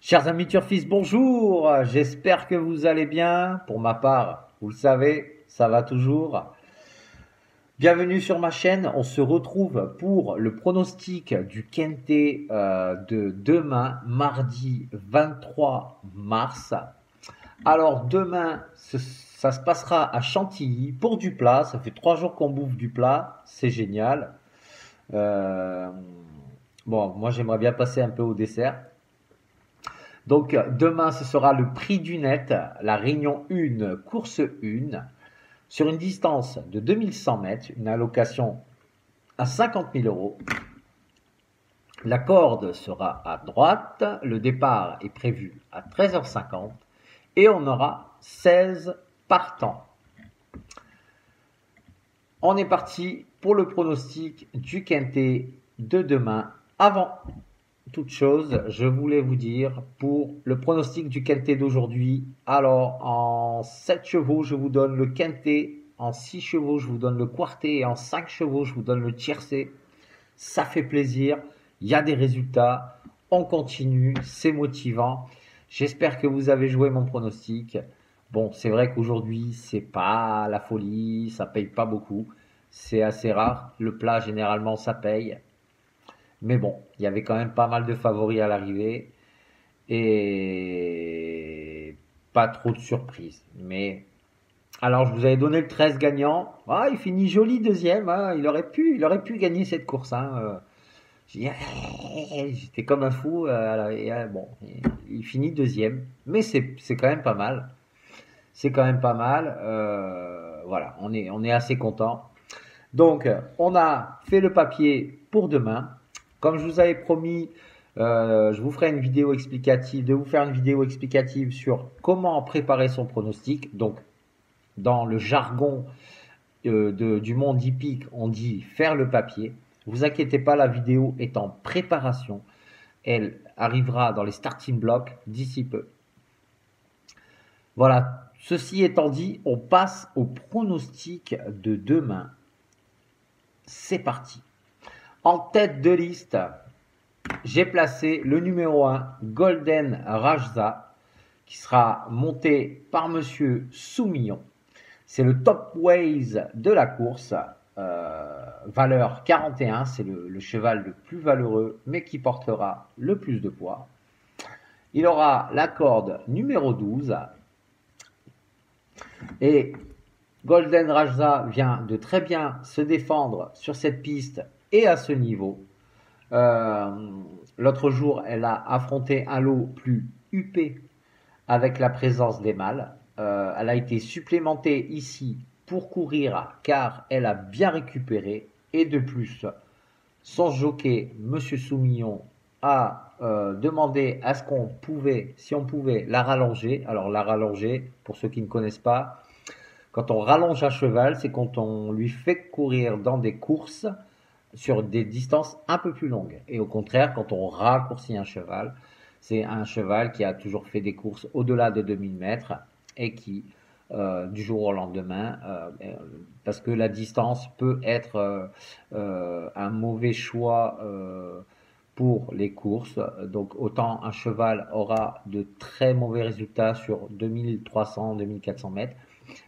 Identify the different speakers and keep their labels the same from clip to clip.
Speaker 1: Chers amis turfistes, bonjour. J'espère que vous allez bien. Pour ma part, vous le savez, ça va toujours. Bienvenue sur ma chaîne. On se retrouve pour le pronostic du Quintet de demain, mardi 23 mars. Alors demain, ça se passera à Chantilly pour du plat. Ça fait 3 jours qu'on bouffe du plat. C'est génial. Euh, bon, moi j'aimerais bien passer un peu au dessert. Donc demain, ce sera le prix du net, la réunion 1, course 1, sur une distance de 2100 mètres, une allocation à 50 000 euros. La corde sera à droite, le départ est prévu à 13h50 et on aura 16 partants. On est parti pour le pronostic du Quintet de demain. Avant toute chose, je voulais vous dire pour le pronostic du Quintet d'aujourd'hui. Alors, en 7 chevaux, je vous donne le Quintet. En 6 chevaux, je vous donne le Quartet. Et en 5 chevaux, je vous donne le Tiercé. Ça fait plaisir. Il y a des résultats. On continue. C'est motivant. J'espère que vous avez joué mon pronostic. Bon, c'est vrai qu'aujourd'hui, c'est pas la folie. Ça paye pas beaucoup. C'est assez rare. Le plat, généralement, ça paye. Mais bon, il y avait quand même pas mal de favoris à l'arrivée et pas trop de surprises. Mais alors, je vous avais donné le 13 gagnant. Ah, il finit joli deuxième. Hein. Il aurait pu gagner cette course. Hein. J'étais comme un fou. Bon, il finit deuxième. Mais c'est quand même pas mal. C'est quand même pas mal. Voilà, on est assez content. Donc, on a fait le papier pour demain. Comme je vous avais promis, je vous ferai une vidéo explicative, de vous faire une vidéo explicative sur comment préparer son pronostic. Donc, dans le jargon du monde hippique, on dit faire le papier. Vous inquiétez pas, la vidéo est en préparation. Elle arrivera dans les starting blocks d'ici peu. Voilà, ceci étant dit, on passe au pronostic de demain. C'est parti. En tête de liste, j'ai placé le numéro 1, Golden Rajza, qui sera monté par Monsieur Soumillon. C'est le top ways de la course, valeur 41, c'est le cheval le plus valeureux, mais qui portera le plus de poids. Il aura la corde numéro 12, et Golden Rajza vient de très bien se défendre sur cette piste et à ce niveau. L'autre jour, elle a affronté un lot plus huppé avec la présence des mâles. Elle a été supplémentée ici pour courir car elle a bien récupéré. Et de plus, son jockey, Monsieur Soumillon, a demandé à ce qu'on pouvait, si on pouvait, la rallonger. Alors la rallonger, pour ceux qui ne connaissent pas, quand on rallonge un cheval, c'est quand on lui fait courir dans des courses sur des distances un peu plus longues. Et au contraire, quand on raccourcit un cheval, c'est un cheval qui a toujours fait des courses au-delà de 2000 mètres et qui, du jour au lendemain, parce que la distance peut être un mauvais choix pour les courses. Donc autant un cheval aura de très mauvais résultats sur 2300, 2400 mètres,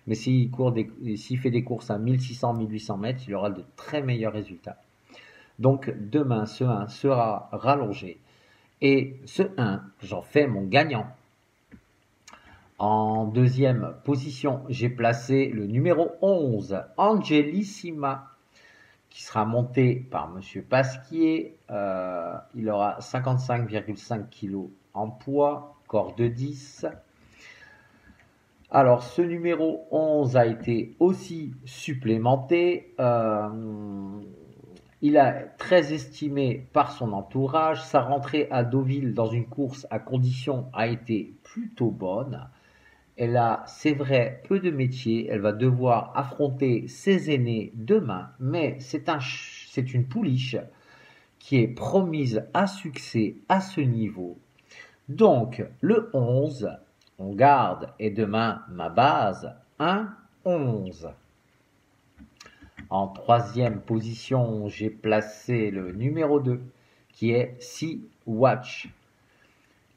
Speaker 1: mais s'il fait des courses à 1600, 1800 mètres, il aura de très meilleurs résultats. Donc demain, ce 1 sera rallongé. Et ce 1, j'en fais mon gagnant. En deuxième position, j'ai placé le numéro 11, Angelissima, qui sera monté par Monsieur Pasquier. Il aura 55,5 kg en poids, corde 10. Alors, ce numéro 11 a été aussi supplémenté. Il est très estimé par son entourage. Sa rentrée à Deauville dans une course à condition a été plutôt bonne. Elle a, c'est vrai, peu de métier. Elle va devoir affronter ses aînés demain, mais c'est une pouliche qui est promise à succès à ce niveau. Donc, le 11, on garde, et demain, ma base, 1, 11. En troisième position, j'ai placé le numéro 2, qui est Sea Watch,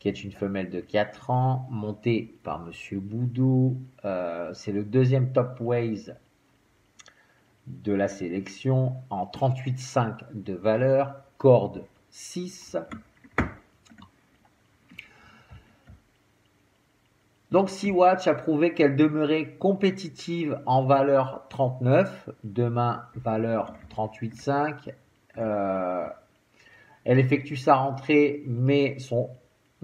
Speaker 1: qui est une femelle de 4 ans, montée par Monsieur Boudot. C'est le deuxième top ways de la sélection en 38,5 de valeur, corde 6. Donc Sea-Watch a prouvé qu'elle demeurait compétitive en valeur 39, demain valeur 38,5. Elle effectue sa rentrée, mais son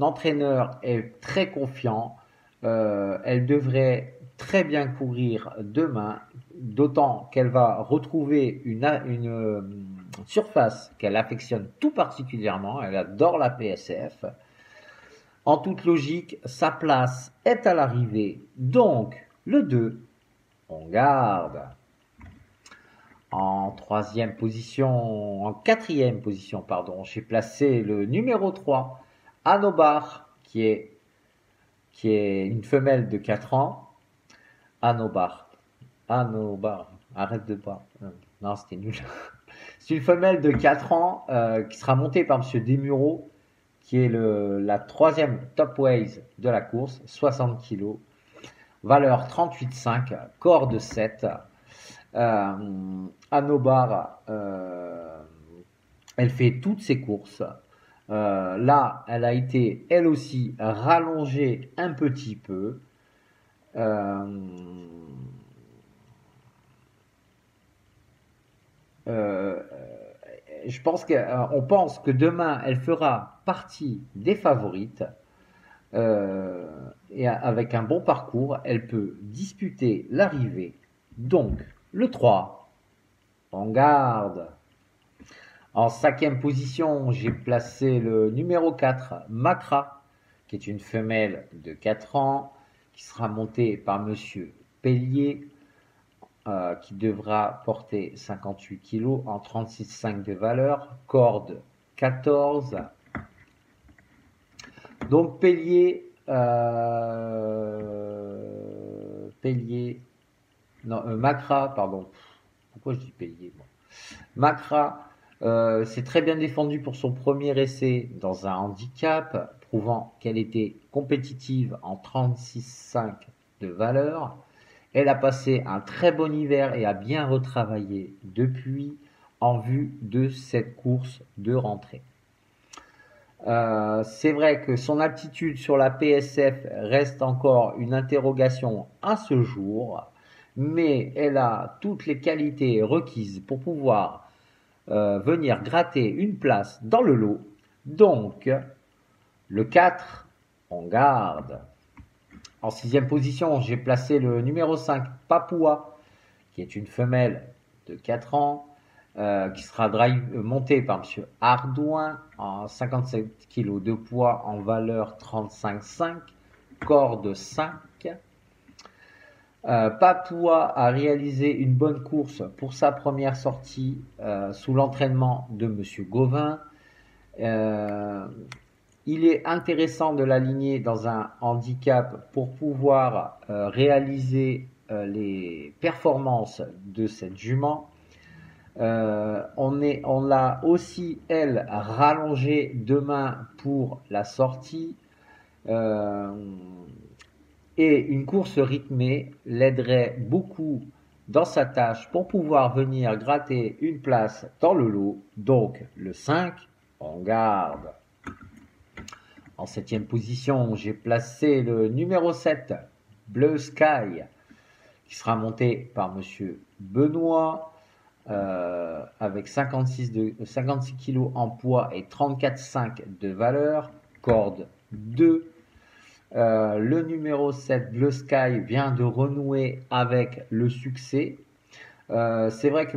Speaker 1: entraîneur est très confiant. Elle devrait très bien courir demain, d'autant qu'elle va retrouver une surface qu'elle affectionne tout particulièrement. Elle adore la PSF. En toute logique, sa place est à l'arrivée. Donc, le 2, on garde. En quatrième position, pardon, j'ai placé le numéro 3, Anobar, qui est une femelle de 4 ans. Anobar, arrête de boire. Non, c'était nul. C'est une femelle de 4 ans qui sera montée par Monsieur Desmureaux, qui est la troisième top ways de la course, 60 kg, valeur 38,5, corde 7. Anobar, elle fait toutes ses courses. Là, elle a été, elle aussi, rallongée un petit peu. Je pense qu'on pense que demain, elle fera partie des favorites. Et avec un bon parcours, elle peut disputer l'arrivée. Donc, le 3, on garde. En cinquième position, j'ai placé le numéro 4, Macra, qui est une femelle de 4 ans, qui sera montée par Monsieur Pellier, qui devra porter 58 kg en 36,5 de valeur, corde 14. Donc Pellier, Macra, pardon. Pourquoi je dis Pellier bon. Macra, c'est très bien défendu pour son premier essai dans un handicap, prouvant qu'elle était compétitive en 36,5 de valeur. Elle a passé un très bon hiver et a bien retravaillé depuis en vue de cette course de rentrée. C'est vrai que son aptitude sur la PSF reste encore une interrogation à ce jour, mais elle a toutes les qualités requises pour pouvoir venir gratter une place dans le lot. Donc, le 4, on garde. En sixième position, j'ai placé le numéro 5, Papua, qui est une femelle de 4 ans, qui sera montée par M. Ardouin en 57 kg de poids en valeur 35,5, corde 5. Papua a réalisé une bonne course pour sa première sortie sous l'entraînement de M. Gauvin. Il est intéressant de l'aligner dans un handicap pour pouvoir réaliser les performances de cette jument. On l'a aussi, elle, rallongée demain pour la sortie. Et une course rythmée l'aiderait beaucoup dans sa tâche pour pouvoir venir gratter une place dans le lot. Donc, le 5, on garde. En septième position, j'ai placé le numéro 7, Blue Sky, qui sera monté par Monsieur Benoît, avec 56 kg en poids et 34,5 de valeur, corde 2. Le numéro 7, Blue Sky, vient de renouer avec le succès. C'est vrai que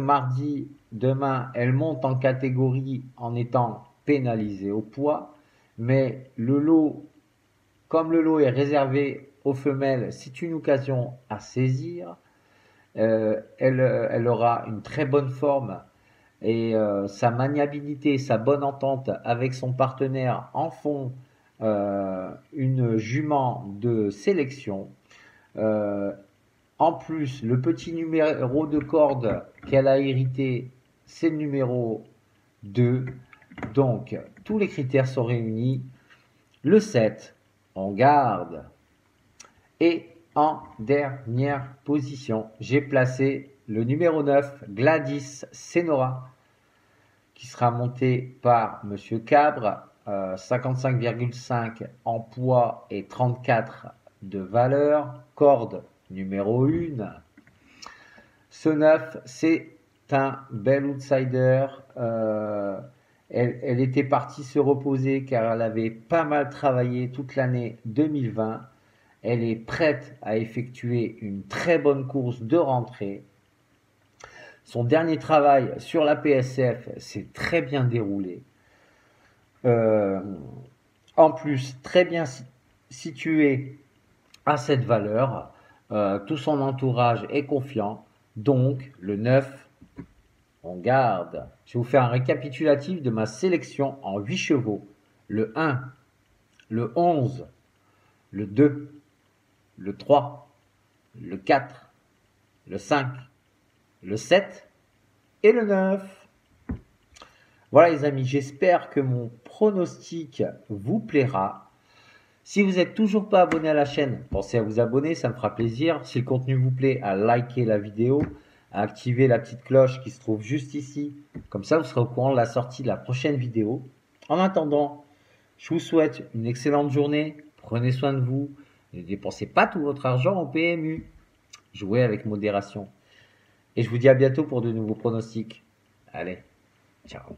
Speaker 1: demain, elle monte en catégorie en étant pénalisée au poids. Mais le lot, comme le lot est réservé aux femelles, c'est une occasion à saisir. Elle aura une très bonne forme et sa maniabilité, sa bonne entente avec son partenaire en font une jument de sélection. En plus, le petit numéro de corde qu'elle a hérité, c'est le numéro 2. Donc, tous les critères sont réunis. Le 7, on garde. Et en dernière position, j'ai placé le numéro 9, Gladys Senora, qui sera monté par Monsieur Cabre, 55,5 en poids et 34 de valeur, corde numéro 1. Ce 9, c'est un bel outsider. Elle était partie se reposer car elle avait pas mal travaillé toute l'année 2020. Elle est prête à effectuer une très bonne course de rentrée. Son dernier travail sur la PSF s'est très bien déroulé. En plus, très bien situé à cette valeur. Tout son entourage est confiant. Donc, le 9, on garde. Je vais vous faire un récapitulatif de ma sélection en 8 chevaux. Le 1, le 11, le 2, le 3, le 4, le 5, le 7 et le 9. Voilà les amis, j'espère que mon pronostic vous plaira. Si vous n'êtes toujours pas abonné à la chaîne, pensez à vous abonner, ça me fera plaisir. Si le contenu vous plaît, à liker la vidéo, à activer la petite cloche qui se trouve juste ici. Comme ça, vous serez au courant de la sortie de la prochaine vidéo. En attendant, je vous souhaite une excellente journée. Prenez soin de vous. Ne dépensez pas tout votre argent au PMU. Jouez avec modération. Et je vous dis à bientôt pour de nouveaux pronostics. Allez, ciao.